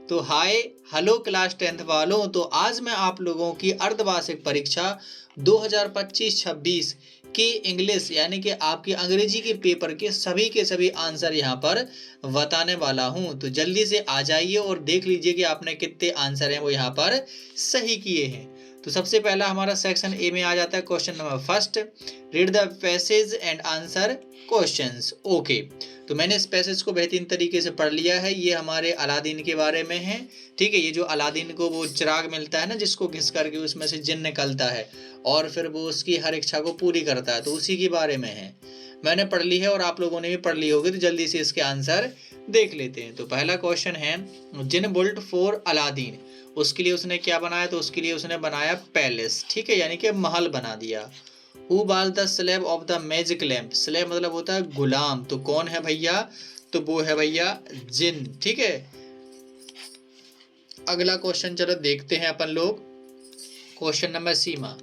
तो hi hello class 10th वालों, तो आज मैं आप लोगों की अर्धवार्षिक परीक्षा 2025-26 की इंग्लिश यानी कि आपकी अंग्रेजी के पेपर के सभी आंसर यहाँ पर बताने वाला हूँ। तो जल्दी से आ जाइए और देख लीजिए कि आपने कितने आंसर हैं वो यहाँ पर सही किए हैं। तो सबसे पहला हमारा सेक्शन ए में आ जाता है question number first, read the passage and answer questions. Okay, तो मैंने इस पैसेज को बेहतरीन तरीके से पढ़ लिया है। ये हमारे अलादीन के बारे में है। ठीक है, ये जो अलादीन को वो चिराग मिलता है ना, जिसको घिस करके उसमें से जिन्न निकलता है और फिर वो उसकी हर इच्छा को पूरी करता है, तो उसी के बारे में है। मैंने पढ़ ली है और आप लोगों ने भी पढ़ ली होगी, तो जल्दी से इसके आंसर देख लेते हैं। तो पहला क्वेश्चन है, जिन बुल्ट फॉर अलादीन, उसके लिए उसने क्या बनाया? तो उसके लिए उसने बनाया पैलेस। ठीक है, यानी कि महल बना दिया। Who was the slave of the magic lamp? Slave मतलब होता है गुलाम, तो कौन है भैया? तो वो है भैया जिन। ठीक है, अगला क्वेश्चन चलो देखते हैं अपन लोग। क्वेश्चन नंबर सी में,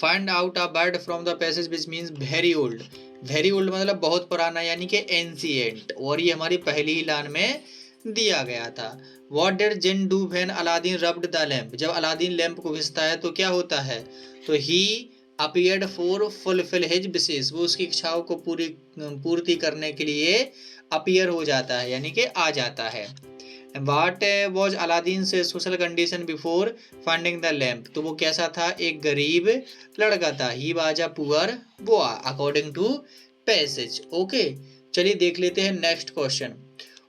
find out a word from the passage which means very old. Very old मतलब बहुत पुराना, यानी कि एंशिएंट, और ये हमारी पहली ही लाइन में दिया गया था। What did genie do when Aladdin rubbed the lamp? जब अलादीन लैंप को घिसता है तो क्या होता है? तो he appeared for fulfil his wishes, वो उसकी इच्छाओं को पूर्ति करने के लिए अपीयर हो जाता है, यानी कि आ जाता है। What was अलादीन से social condition before finding the lamp? तो वो कैसा था? एक गरीब लड़का था। He was a poor boy according to passage. Okay, चलिए देख लेते हैं नेक्स्ट क्वेश्चन।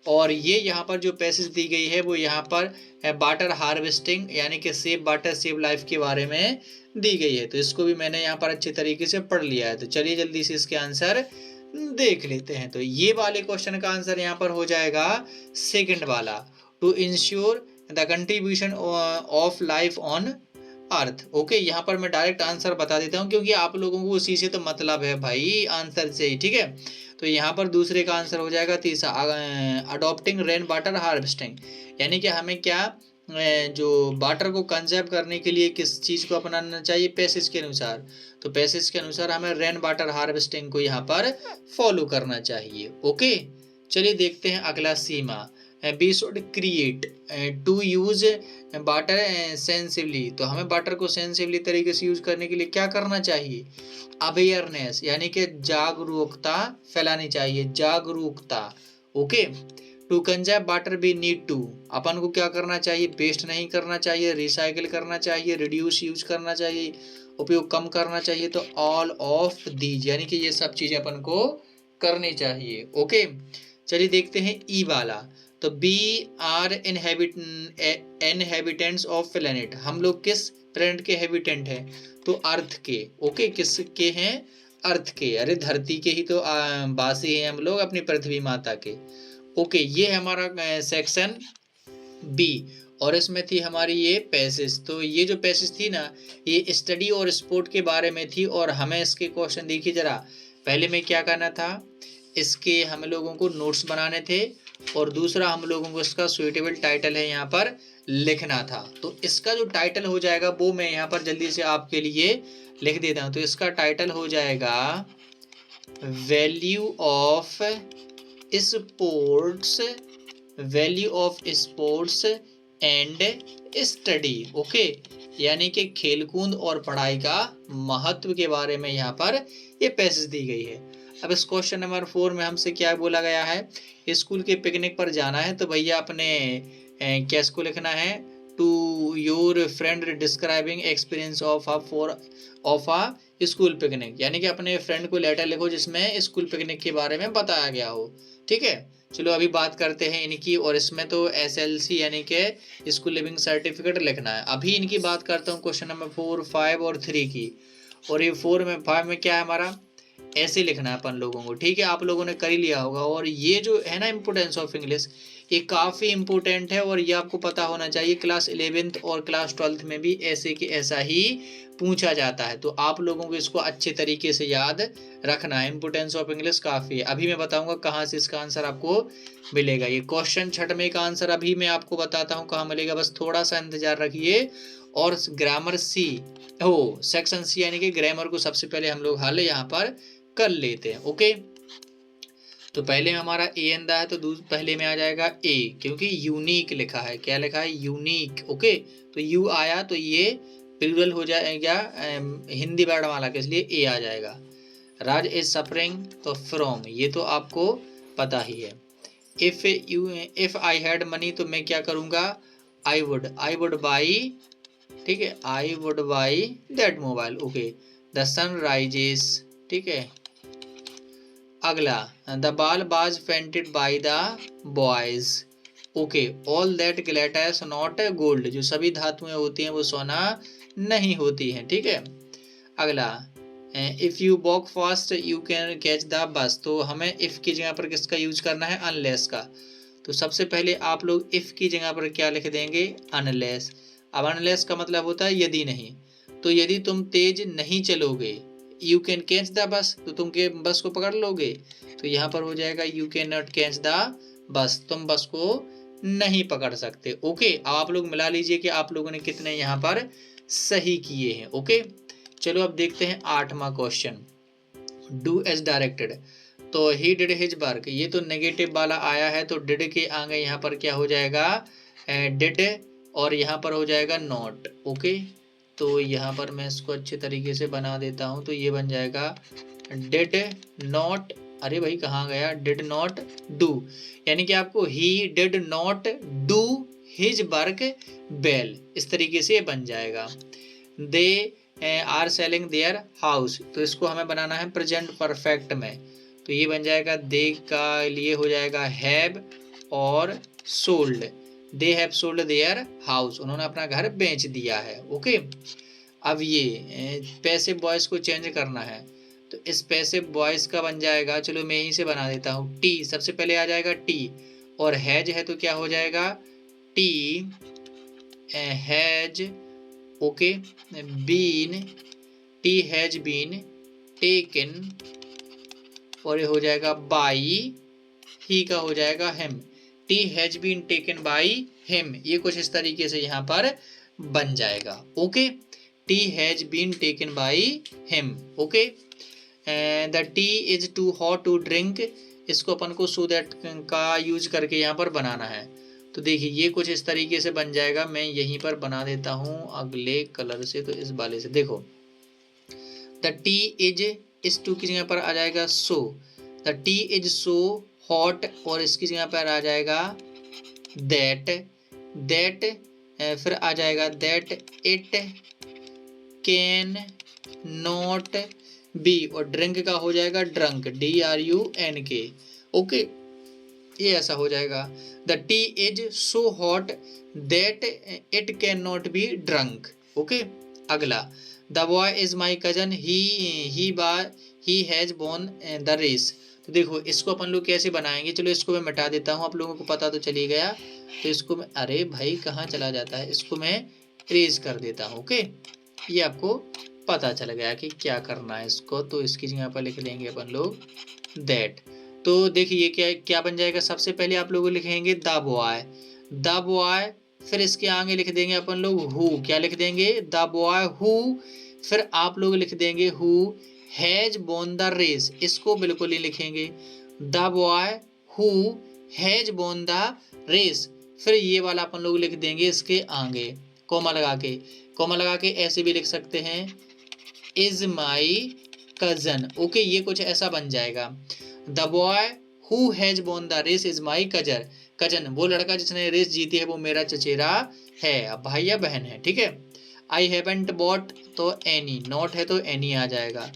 और ये यहाँ पर जो पैसेज दी गई है वो यहाँ पर वाटर हार्वेस्टिंग यानी कि सेव वाटर सेव लाइफ के बारे में दी गई है। तो इसको भी मैंने यहाँ पर अच्छे तरीके से पढ़ लिया है। तो चलिए जल्दी से इसके आंसर देख लेते हैं। तो ये वाले क्वेश्चन का आंसर यहाँ पर हो जाएगा सेकंड वाला, to ensure the contribution of life on earth. Okay, यहाँ पर मैं डायरेक्ट आंसर बता देता हूँ क्योंकि आप लोगों को उसी से तो मतलब है भाई, आंसर से ही। ठीक है, तो यहाँ पर दूसरे का आंसर हो जाएगा तीसरा, अडॉप्टिंग रेन वाटर हार्वेस्टिंग, यानी कि हमें क्या जो वाटर को कंजर्व करने के लिए किस चीज़ को अपनाना चाहिए? पैसेज के अनुसार। तो पैसेज के अनुसार हमें रेन वाटर हार्वेस्टिंग को यहाँ पर फॉलो करना चाहिए। ओके, चलिए देखते हैं अगला सीमा, we should create to use water sensibly. तो हमें वाटर को सेंसिवली तरीके से यूज करने के लिए क्या करना चाहिए? अवेयरनेस, यानी कि जागरूकता फैलानी चाहिए, जागरूकता। Okay, to conserve water we need to, अपन को क्या करना चाहिए? वेस्ट नहीं करना चाहिए, रिसाइकिल करना चाहिए, रिड्यूस यूज करना चाहिए, उपयोग कम करना चाहिए। तो ऑल ऑफ दीज, यानी कि ये सब चीजें अपन को करनी चाहिए। ओके, चलिए देखते हैं ई वाला। तो we are inhabitants of planet, हम लोग किस प्लेनेट के हैबिटेंट हैं? तो अर्थ के। ओके, किसके हैं? अर्थ के, अरे धरती के ही तो वासी हैं हम लोग, अपनी पृथ्वी माता के। ओके, ये है हमारा सेक्शन बी, और इसमें थी हमारी ये पैसेज। तो ये जो पैसेज थी ना, ये स्टडी और स्पोर्ट के बारे में थी, और हमें इसके क्वेश्चन देखिए जरा। पहले में क्या करना था? इसके हम लोगों को नोट्स बनाने थे, और दूसरा हम लोगों को इसका सुइटेबल टाइटल है यहाँ पर लिखना था। तो इसका जो टाइटल हो जाएगा वो मैं यहाँ पर जल्दी से आपके लिए लिख देता हूँ। तो इसका टाइटल हो जाएगा value of sports, value of sports and study. Okay, यानी कि खेलकूद और पढ़ाई का महत्व के बारे में यहाँ पर ये पैसेज दी गई है। अब इस क्वेश्चन नंबर 4 में हमसे क्या बोला गया है? स्कूल के पिकनिक पर जाना है, तो भैया अपने क्या इसको लिखना है? To your friend describing experience of a school picnic, यानी कि अपने फ्रेंड को लेटर लिखो जिसमें स्कूल पिकनिक के बारे में बताया गया हो। ठीक है, चलो अभी बात करते हैं इनकी, और इसमें तो SLC यानी कि स्कूल लिविंग सर्टिफिकेट लिखना है। अभी इनकी बात करता हूँ क्वेश्चन नंबर 4, 5 और 3 की। और ये 4 में 5 में क्या है हमारा? ऐसे लिखना है अपन लोगों को। ठीक है, आप लोगों ने कर ही लिया होगा। और ये जो है ना इम्पोर्टेंस ऑफ इंग्लिश, ये काफ़ी इम्पोर्टेंट है, और ये आपको पता होना चाहिए। क्लास 11th और क्लास 12th में भी ऐसे कि ऐसा ही पूछा जाता है। तो आप लोगों को इसको अच्छे तरीके से याद रखना है। इम्पोर्टेंस ऑफ इंग्लिश काफ़ी है। अभी मैं बताऊंगा कहाँ से इसका आंसर आपको मिलेगा। ये क्वेश्चन 6वें का आंसर अभी मैं आपको बताता हूँ कहाँ मिलेगा, बस थोड़ा सा इंतजार रखिए। और ग्रामर सी, सेक्शन सी यानी कि ग्रामर को सबसे पहले हम लोग हाल यहाँ पर कर लेते हैं। ओके, तो पहले में हमारा ए अंदा है, तो पहले में आ जाएगा ए, क्योंकि यूनिक लिखा है। क्या लिखा है? यूनिक। ओके, तो यू आया तो ये प्लूरल हो जाएगा हिंदी वर्णमाला के, इसलिए ए आ जाएगा। राज इज सफरिंग, तो फ्रॉम, ये तो आपको पता ही है। इफ आई हैड मनी, तो मैं क्या करूँगा? आई वुड बाई, ठीक है, I would buy that mobile. Okay, the sun rises, ठीक है। अगला, the ball was painted by the boys. Okay, all that glitters not gold, जो सभी धातुएं होती हैं वो सोना नहीं होती हैं, ठीक है। अगला, if you walk fast you can catch the bus, तो हमें इफ की जगह पर किसका यूज करना है? अनलेस का। तो सबसे पहले आप लोग इफ की जगह पर क्या लिख देंगे? अनलेस। अब अनलेस का मतलब होता है यदि नहीं, तो यदि तुम तेज नहीं चलोगे, you can catch the bus, तो तुम के बस को पकड़ लोगे, तो यहाँ पर हो जाएगा you can not catch the bus, तुम बस को नहीं पकड़ सकते। ओके, अब आप लोग मिला लीजिए कि आप लोगों ने कितने यहाँ पर सही किए हैं। ओके, चलो अब देखते हैं 8वां क्वेश्चन, डू एज डायरेक्टेड। तो ही डिड हिज वर्क, ये तो नेगेटिव वाला आया है, तो डिड के आगे यहाँ पर क्या हो जाएगा? डिड, और यहाँ पर हो जाएगा नॉट। ओके, तो यहाँ पर मैं इसको अच्छे तरीके से बना देता हूँ, तो ये बन जाएगा डिड नॉट, अरे भाई कहाँ गया? डिड नॉट डू, यानी कि आपको he did not do his work well, इस तरीके से बन जाएगा। They are selling their house, तो इसको हमें बनाना है प्रेजेंट परफेक्ट में, तो ये बन जाएगा दे का लिए हो जाएगा हैव और sold, they have sold their house, उन्होंने अपना घर बेच दिया है। ओके, अब ये पैसिव वॉइस को चेंज करना है, तो इस पैसिव वॉइस का बन जाएगा, चलो मैं यहीं से बना देता हूँ, टी सबसे पहले आ जाएगा टी, और हैज है तो क्या हो जाएगा? Tea has, okay, been, tea has been taken, और ये हो जाएगा बाई, ही का हो जाएगा him, tea has been taken by him, ये कुछ इस तरीके से यहाँ पर बन जाएगा। Okay, tea has been taken by him. Okay, the tea is too hot to drink, इसको अपन को सो दैट का यूज करके यहाँ पर बनाना है, तो देखिए ये कुछ इस तरीके से बन जाएगा। मैं यहीं पर बना देता हूँ अगले कलर से, तो इस वाले से देखो, द टी इज टू की जगह पर आ जाएगा so, the tea is so hot, और इसकी जगह पर आ जाएगा दैट, दैट फिर आ जाएगा that it can not B, और ड्रिंक का हो जाएगा ड्रंक, DRUNK। ओके, ये ऐसा हो जाएगा, the tea is so hot that it can not be drunk. Okay, अगला, the boy is my cousin, he has won the race, तो देखो इसको अपन लोग कैसे बनाएंगे, चलो इसको मैं मिटा देता हूँ, आप लोगों को पता तो चली गया, तो इसको मैं, अरे भाई कहाँ चला जाता है, इसको मैं इरेज कर देता हूँ। ओके, ये आपको पता चल गया कि क्या करना है इसको, तो इसकी जगह पर लिख लेंगे अपन लोग दैट। तो देखिए क्या क्या बन जाएगा, सबसे पहले आप लोग लिखेंगे द बॉय, द बॉय, फिर इसके आगे लिख देंगे अपन लोग हु, क्या लिख देंगे? द बॉय हु, फिर आप लोग लिख देंगे who has won the race, इसको बिल्कुल ही लिखेंगे, the boy who has won the race, फिर ये वाला अपन लोग लिख देंगे इसके आगे कोमा लगा के ऐसे भी लिख सकते हैं, इज माई कजन। ओके, ये कुछ ऐसा बन जाएगा, the boy who has won the race is my cousin, वो लड़का जिसने रेस जीती है वो मेरा चचेरा है, अब भाई या बहन है, ठीक है। आई हैवंट बॉट, तो एनी, नॉट है तो एनी आ जाएगा।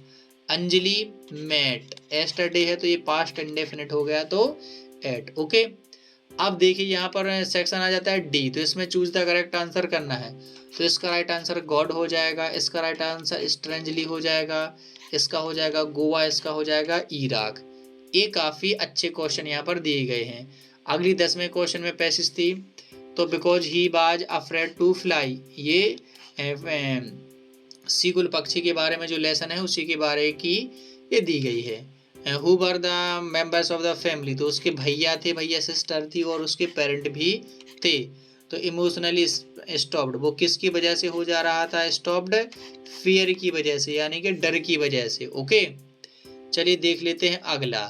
अंजलि मेट एस्टरडे है तो ये पास्ट इंडेफिनिट हो गया, तो एट। ओके, अब देखिए यहाँ पर सेक्शन आ जाता है डी, तो इसमें चूज द करेक्ट आंसर करना है, तो इसका राइट आंसर गॉड हो जाएगा, इसका राइट आंसर स्ट्रेंजली हो जाएगा, इसका हो जाएगा गोवा, इसका हो जाएगा इराक। ये काफ़ी अच्छे क्वेश्चन यहाँ पर दिए गए हैं। अगली 10वें क्वेश्चन में पैसेज थी, तो because he was afraid to fly, ये सीगुल पक्षी के बारे में जो लेसन है उसी के बारे की ये दी गई है। Who were the members of the family, तो उसके भैया थे, भैया सिस्टर थी, और उसके पेरेंट भी थे। तो इमोशनली स्टॉप्ड, वो किसकी वजह से हो जा रहा था स्टॉप्ड? फियर की वजह से, यानी कि डर की वजह से। ओके, चलिए देख लेते हैं अगला।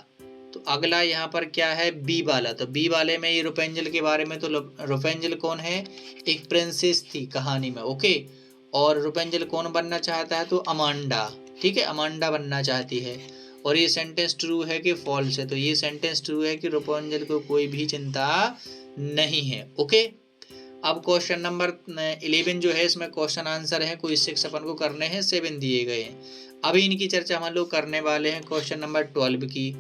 तो अगला यहाँ पर क्या है, बी वाला। तो बी वाले में ये रुपेंजल के बारे में, तो रुपेंजल कौन है, एक प्रिंसेस थी कहानी में, ओके। और रुपेंजल कौन बनना चाहता है, तो अमांडा, ठीक है, अमांडा बनना चाहती है। और ये सेंटेंस ट्रू है कि फॉल्स है, तो ये सेंटेंस ट्रू है कि रुपेंजल को कोई भी चिंता नहीं है, ओके। अब क्वेश्चन नंबर 11 जो है, इसमें क्वेश्चन आंसर है, कोई 6 अपन को करने हैं, 7 दिए गए हैं। अभी इनकी चर्चा हम लोग करने वाले हैं क्वेश्चन नंबर 12 की,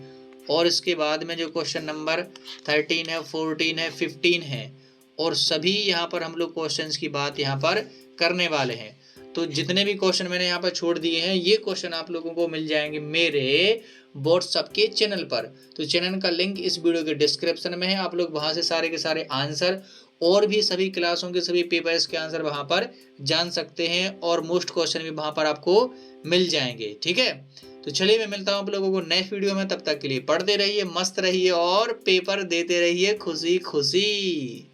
और इसके बाद में जो क्वेश्चन नंबर 13 है, 14 है, 15 है, और सभी यहाँ पर हम लोग क्वेश्चंस की बात यहाँ पर करने वाले हैं। तो जितने भी क्वेश्चन मैंने यहाँ पर छोड़ दिए हैं, ये क्वेश्चन आप लोगों को मिल जाएंगे मेरे व्हाट्सएप के चैनल पर। तो चैनल का लिंक इस वीडियो के डिस्क्रिप्शन में है, आप लोग वहां से सारे के सारे आंसर और भी सभी क्लासों के सभी पेपर्स के आंसर वहां पर जान सकते हैं, और मोस्ट क्वेश्चन भी वहां पर आपको मिल जाएंगे, ठीक है। तो चलिए मैं मिलता हूं आप लोगों को नेक्स्ट वीडियो में, तब तक के लिए पढ़ते रहिए, मस्त रहिए और पेपर देते रहिए खुशी खुशी।